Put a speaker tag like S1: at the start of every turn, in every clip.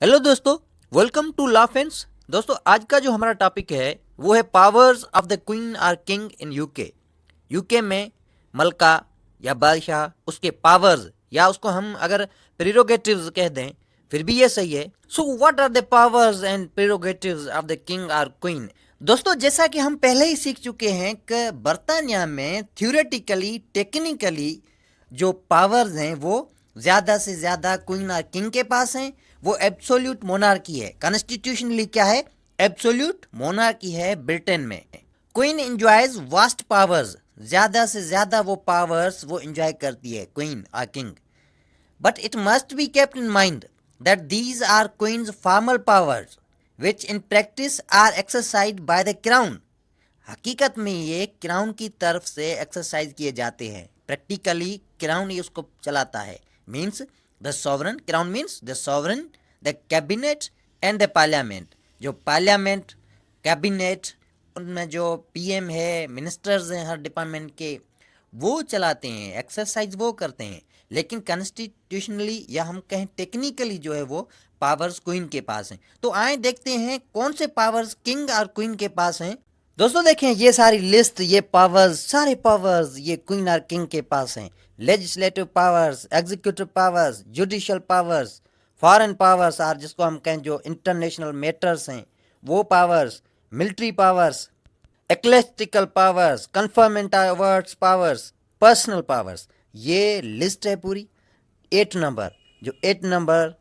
S1: Hello दोस्तों, welcome to law friends. दोस्तों, आज का जो हमारा टॉपिक है वो है powers of the queen or king in UK. UK में मलका या बादशाह उसके पावर्स या उसको हम अगर प्रेरोगेटिव्स कह दें फिर भी ये सही है। So what are the powers and prerogatives of the king or queen. दोस्तों, जैसा कि हम पहले ही सीख चुके हैं कि बर्तानिया में थ्योरेटिकली टेक्निकली जो पावर्स हैं वो ज़्यादा से ज़्यादा क्वीन और किंग के पास हैं। वो एब्सोल्यूट मोनार्की है। कॉन्स्टिट्यूशनली क्या है? एब्सोल्यूट मोनार्की है ब्रिटेन में। क्वीन इंजॉयज वास्ट पावर्स, ज़्यादा से ज़्यादा वो पावर्स वो इंजॉय करती है क्वीन और king. But it must be kept in mind that these are queen's formal powers which in practice are exercise by the crown. हकीकत में ये क्राउन की तरफ से एक्सरसाइज किए जाते हैं। प्रैक्टिकली क्राउन ही उसको चलाता है। Means the sovereign, crown means the sovereign, the cabinet and the parliament. जो पार्लियामेंट, कैबिनेट, उनमें जो पीएम है, मिनिस्टर्स हैं हर डिपार्टमेंट के, वो चलाते हैं, एक्सरसाइज वो करते हैं। लेकिन कॉन्स्टिट्यूशनली या हम कहें टेक्निकली जो है वो पावर्स क्वीन के पास हैं। तो आए देखते हैं कौन से पावर्स किंग और क्वीन के पास हैं। दोस्तों देखें, ये सारी लिस्ट, ये पावर्स, सारे पावर्स ये क्वीन और किंग के पास हैं। Legislative powers, executive powers, judicial powers, foreign powers और जिसको हम कहें जो इंटरनेशनल मैटर्स हैं वो powers, military powers, ecclesiastical powers, conferment awards powers, personal powers. ये लिस्ट है पूरी 8 नंबर। जो 8 नंबर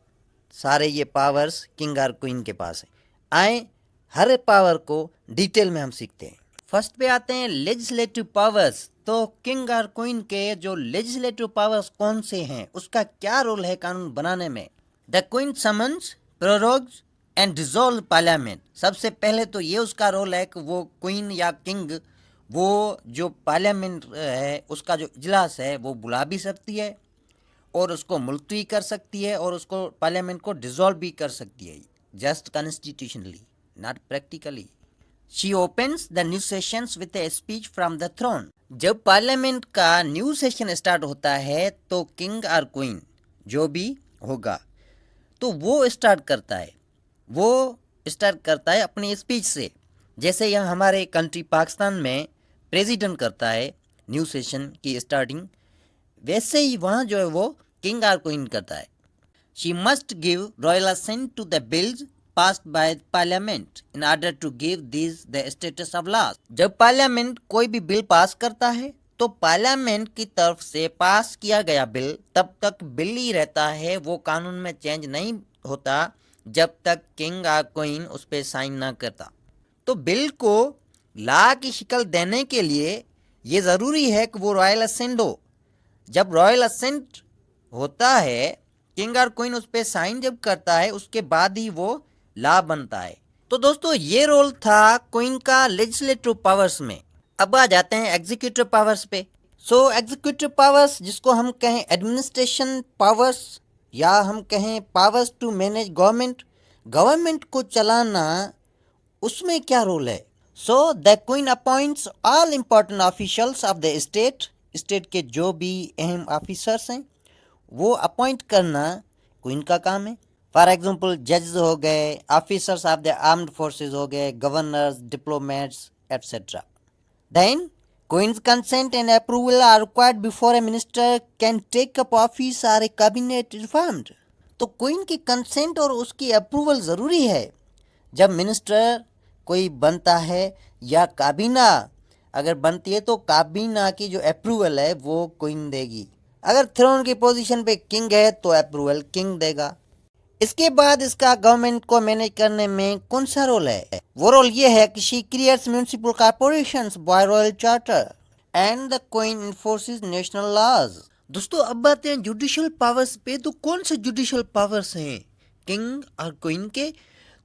S1: सारे ये पावर्स किंग और क्वीन के पास है। आए हर पावर को डिटेल में हम सीखते हैं। फर्स्ट पे आते हैं लेजिस्लेटिव पावर्स। तो किंग और क्वीन के जो लेजिस्लेटिव पावर्स कौन से हैं, उसका क्या रोल है कानून बनाने में। The queen summons, prorogues and dissolve parliament. सबसे पहले तो ये उसका रोल है कि वो क्वीन या किंग वो जो पार्लियामेंट है उसका जो इजलास है वो बुला भी सकती है और उसको मुलतवी कर सकती है और उसको पार्लियामेंट को डिसॉल्व भी कर सकती है। Just constitutionally, not practically. She opens the new sessions with a speech from the throne. जब पार्लियामेंट का न्यू सेशन स्टार्ट होता है तो किंग और क्वीन जो भी होगा तो वो स्टार्ट करता है अपनी स्पीच से। जैसे यहाँ हमारे कंट्री पाकिस्तान में प्रेसिडेंट करता है न्यू सेशन की स्टार्टिंग, वैसे ही वहाँ जो है वो किंग और क्वीन करता है। She must give royal assent to the bills passed by parliament in order to give this the status of law. जब पार्लियामेंट कोई भी बिल पास करता है तो पार्लियामेंट की तरफ से पास किया गया बिल तब तक बिल ही रहता है, वो कानून में चेंज नहीं होता जब तक किंग और क्वीन उस पर साइन ना करता। तो बिल को लॉ की शक्ल देने के लिए ये ज़रूरी है कि वो रॉयल असेंट हो। जब रॉयल असेंट होता है, किंग और क्वीन उस पर साइन जब करता है उसके बाद ही वो लॉ बनता है। तो दोस्तों ये रोल था क्वीन का लेजिस्लेटिव पावर्स में। अब आ जाते हैं एग्जीक्यूटिव पावर्स पे। एग्जीक्यूटिव पावर्स जिसको हम कहें एडमिनिस्ट्रेशन पावर्स या हम कहें powers to manage government, government को चलाना, उसमें क्या रोल है। The queen appoints all important officials of the state के जो भी अहम ऑफिसर्स हैं वो अपॉइंट करना क्वीन का काम है। फॉर एग्जांपल जज हो गए, officers of the armed forces हो गए, governors, diplomats etcetera. Then queen's consent and approval are required before a minister can take up office और ए कैबिनेट रिफॉर्म्ड। तो क्वीन की कंसेंट और उसकी अप्रूवल ज़रूरी है जब मिनिस्टर कोई बनता है या काबीना अगर बनती है तो काबीना की जो अप्रूवल है वो क्वीन देगी। अगर थ्रोन की पोजीशन पे किंग है तो अप्रूवल किंग देगा। इसके बाद इसका गवर्नमेंट को मैनेज करने में कौन सा रोल है। वो रोल ये है कि she creates municipal corporations by royal charter and the queen enforces national laws. दोस्तों अब बात हैं जुडिशियल पावर्स पे। तो कौन से जुडिशियल पावर्स हैं किंग और क्वीन के।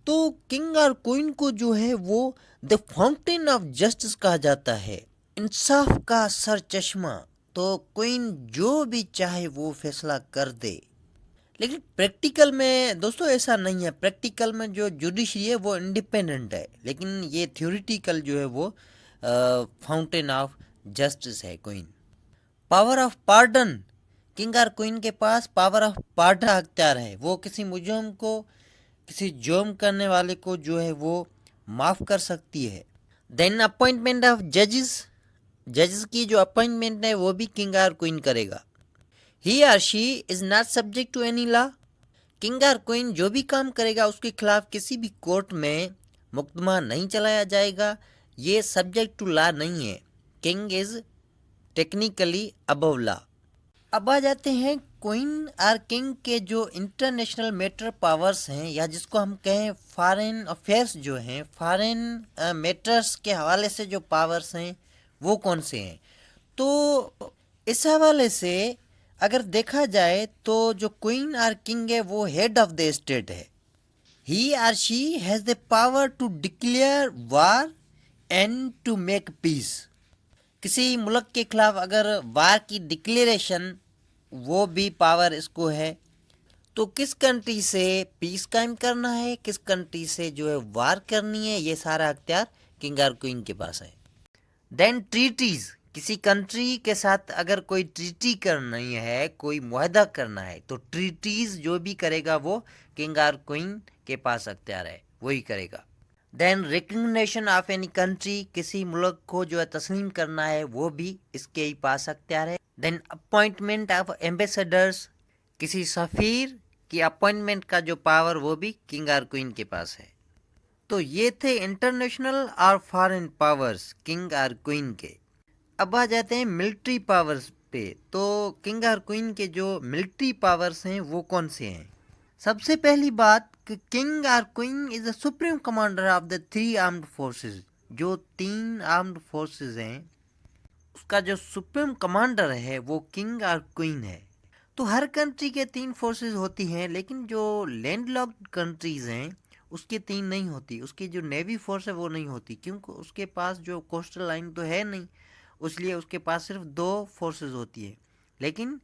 S1: तो किंग और क्वीन को जो है वो द फाउंटेन ऑफ जस्टिस कहा जाता है, इंसाफ का सर चश्मा। तो क्वीन जो भी चाहे वो फैसला कर दे। लेकिन प्रैक्टिकल में दोस्तों ऐसा नहीं है। प्रैक्टिकल में जो जुडिशरी है वो इंडिपेंडेंट है, लेकिन ये थ्योरेटिकल जो है वो फाउंटेन ऑफ जस्टिस है queen. Power of pardon, king और क्वीन के पास पावर ऑफ पार्डन अख्तियार है। वो किसी मुजरिम को किसी जुर्म करने वाले को जो है वो माफ़ कर सकती है। देन अपॉइंटमेंट ऑफ जजेस, जजेस की जो अपॉइंटमेंट है वो भी किंग और क्वीन करेगा। ही और she is not subject to any law, king और क्वीन जो भी काम करेगा उसके खिलाफ किसी भी कोर्ट में मुकदमा नहीं चलाया जाएगा, ये सब्जेक्ट टू लॉ नहीं है। King is technically above law. अब आ जाते हैं क्वीन और किंग के जो इंटरनेशनल मैटर पावर्स हैं, या जिसको हम कहें फॉरेन अफेयर्स जो हैं, फॉरेन मैटर्स के हवाले से जो पावर्स हैं वो कौन से हैं। तो इस हवाले से अगर देखा जाए तो जो क्वीन और किंग है वो हेड ऑफ द स्टेट है। ही और she has the power to declare war and to make peace. किसी मुल्क के खिलाफ अगर वार की डिक्लेरेशन, वो भी पावर इसको है। तो किस कंट्री से पीस कायम करना है, किस कंट्री से जो है वार करनी है, ये सारा अख्तियार किंग और क्वीन के पास है। देन ट्रीटीज, किसी कंट्री के साथ अगर कोई ट्रीटी करनी है, कोई मुआहदा करना है, तो ट्रीटीज जो भी करेगा वो किंग और क्वीन के पास अख्तियार है, वही करेगा। Then recognition of any country, किसी मुल्क को जो है तस्लीम करना है वो भी इसके ही पास अख्तियार है। देन अपॉइंटमेंट ऑफ एम्बेसडर्स, किसी सफ़ीर की अपॉइंटमेंट का जो पावर वो भी किंग और क्वीन के पास है। तो ये थे इंटरनेशनल और फॉरेन पावर्स किंग और क्वीन के। अब आ जाते हैं मिलिट्री पावर्स पे। तो किंग और क्वीन के जो मिलिट्री पावर्स हैं वो कौन से हैं। सबसे पहली बात कि किंग और queen is the supreme commander of the 3 armed forces. जो 3 आर्म्ड फोर्सेस हैं उसका जो सुप्रीम कमांडर है वो किंग और क्वीन है। तो हर कंट्री के 3 फोर्सेस होती हैं, लेकिन जो लैंडलॉक्ड कंट्रीज हैं उसके 3 नहीं होती। उसकी जो नेवी फोर्स है वो नहीं होती, क्योंकि उसके पास जो कोस्टल लाइन तो है नहीं, इसलिए उसके पास सिर्फ 2 फोर्सेस होती है। लेकिन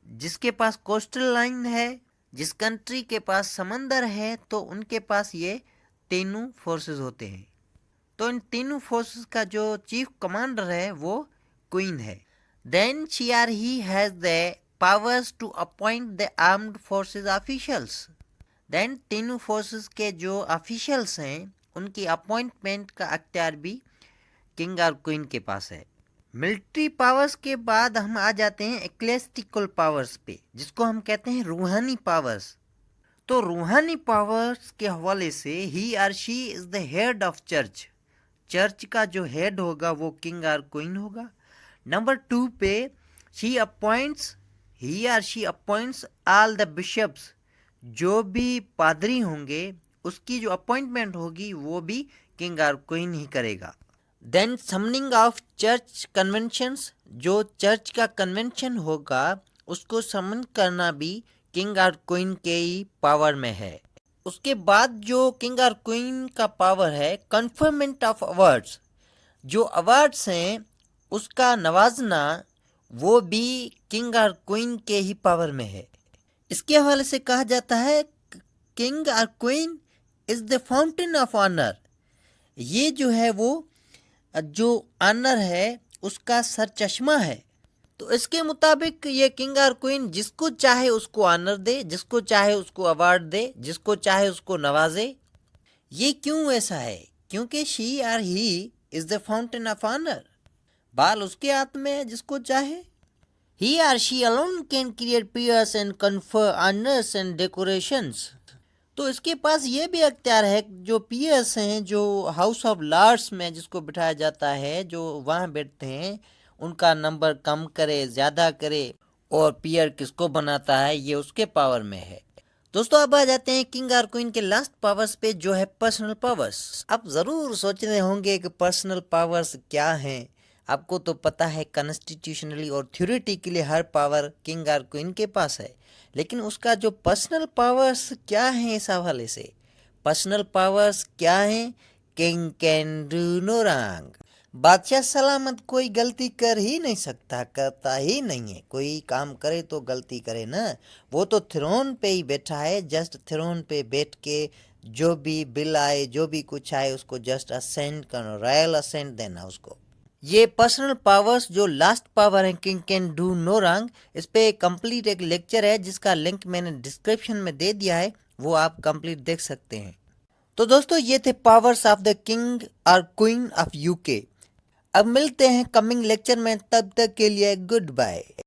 S1: जिसके पास कोस्टल लाइन है, जिस कंट्री के पास समंदर है, तो उनके पास ये तीनों फोर्सेस होते हैं। तो इन तीनों फोर्सेस का जो चीफ कमांडर है वो क्वीन है। Then she or he has the powers to appoint the armed forces officials. Then तीनों फोर्सेस के जो ऑफिशियल्स हैं उनकी अपॉइंटमेंट का अख्तियार भी किंग और क्वीन के पास है। मिलिट्री पावर्स के बाद हम आ जाते हैं एक्लेस्टिकल पावर्स पे, जिसको हम कहते हैं रूहानी पावर्स। तो रूहानी पावर्स के हवाले से ही और she is the head of church. Church का जो हेड होगा वो किंग और क्वीन होगा। नंबर 2 पे ही और she appoints all the bishops. जो भी पादरी होंगे उसकी जो अपॉइंटमेंट होगी वो भी किंग और क्वीन ही करेगा। Then summoning of church conventions, जो चर्च का कन्वेंशन होगा उसको समन करना भी किंग और क्वीन के ही पावर में है। उसके बाद जो किंग और क्वीन का पावर है कन्फर्मेंट ऑफ अवार्ड्स। जो अवार्ड्स हैं उसका नवाजना वो भी किंग और क्वीन के ही पावर में है। इसके हवाले से कहा जाता है किंग और queen is the fountain of honour. ये जो है वो जो ऑनर है उसका सर चश्मा है। तो इसके मुताबिक ये किंग और क्वीन जिसको चाहे उसको ऑनर दे, जिसको चाहे उसको अवार्ड दे, जिसको चाहे उसको नवाजे। ये क्यों ऐसा है? क्योंकि शी और he is the fountain of honour. बाल उसके हाथ में है, जिसको चाहे। He or she alone can create peers and confer honors and decorations. तो इसके पास ये भी अख्तियार है जो पीयर्स हैं, जो हाउस ऑफ लॉर्ड्स में जिसको बिठाया जाता है, जो वहाँ बैठते हैं, उनका नंबर कम करे ज़्यादा करे, और पीयर किसको बनाता है ये उसके पावर में है। दोस्तों अब आ जाते हैं किंग और क्वीन के लास्ट पावर्स पे, जो है पर्सनल पावर्स। आप ज़रूर सोच रहे होंगे कि पर्सनल पावर्स क्या हैं। आपको तो पता है कॉन्स्टिट्यूशनली और थ्योरेटिकली हर पावर किंग और क्वीन के पास है, लेकिन उसका जो पर्सनल पावर्स क्या हैं इस हवाले से। पर्सनल पावर्स क्या हैं? King can do no wrong. बादशाह सलामत कोई गलती कर ही नहीं सकता, करता ही नहीं है। कोई काम करे तो गलती करे ना, वो तो थ्रोन पे ही बैठा है। जस्ट थ्रोन पे बैठ के जो भी बिल आए, जो भी कुछ आए, उसको जस्ट असेंट करना, रॉयल असेंट देना उसको। ये पर्सनल पावर्स जो लास्ट पावर है king can do no wrong, इस पे कंप्लीट एक लेक्चर है जिसका लिंक मैंने डिस्क्रिप्शन में दे दिया है, वो आप कंप्लीट देख सकते हैं। तो दोस्तों ये थे पावर्स ऑफ द किंग और क्वीन ऑफ यूके। अब मिलते हैं कमिंग लेक्चर में, तब तक के लिए गुड बाय।